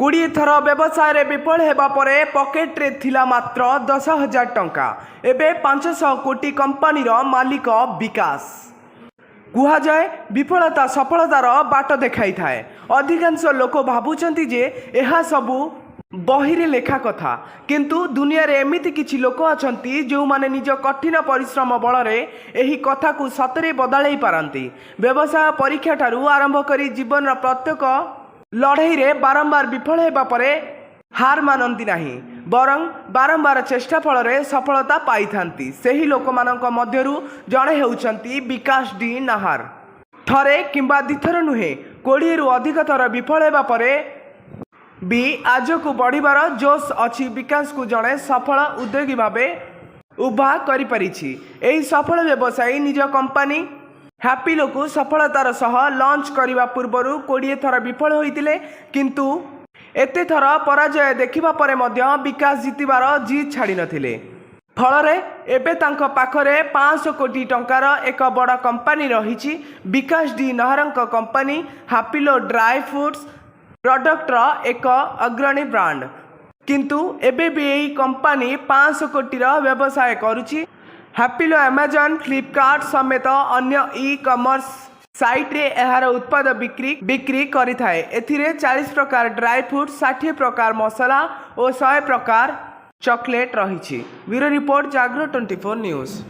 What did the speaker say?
20 थर व्यवसाय विफल होगा पर पकेट्रे थिला मात्र 10,000 टंका। एबे 500 कोटी कंपानीर मालिक विकास। कुहाजाए विफलता सफलतार बाट देखाई थाए। अधिकांश लोक भावुचंती जे एहा सबु बहिरे लेखा कथा, किंतु दुनिया रे एमिति किछि लोक अछंती जो माने निज कठिन परिश्रम बल रे एही कथा को सतरे बदलाई पारंती। व्यवसाय परीक्षा ठारू आरंभ करी जीवन प्रत्येक लड़ाई रे बारंबार विफल होगा पर हार मानती नहीं, बरं बारंबार चेष्टा फल रे सफलता पाई थांती। सेही लोक मानक मध्यरु जणे हेउचंती विकास डी नाहार। थरे किंबा दिथर नुहे 20 रु अधिक थर विफल होगा पर भी आज को बढ़िबार जोश अच्छी। विकास को जड़े सफल उद्योगी भावे उभा करि परिछि। एही सफल व्यवसायी निज कंपनी हैप्पिलो को सफलतार सह लॉन्च करने पूर्वर 20 थर विफल होइतिले, किंतु एते थर पराजय देखिबा परे मध्य विकास जीतिबार जीत छाड़ी नथिले। फलरे एबे तांको पाखरे 500 कोटी टंकार एक बड़ कंपनी रहिछि। विकास डी नाहरंक कंपनी हैप्पिलो ड्राई फ्रूट्स प्रोडक्टर एक अग्रणी ब्रांड, किंतु एबे भी यही कंपनी 500 कोटीर व्यवसाय करुछि। हैप्पिलो अमेजन फ्लिपकार्ट समेत अन्य ई कॉमर्स साइट रे एहार उत्पाद बिक्री करि थाए। एथिरे 40 प्रकार ड्राई फ्रूट, 60 प्रकार मसला और 100 प्रकार चॉकलेट रहिछि। ब्यूरो रिपोर्ट जागरण 24 न्यूज।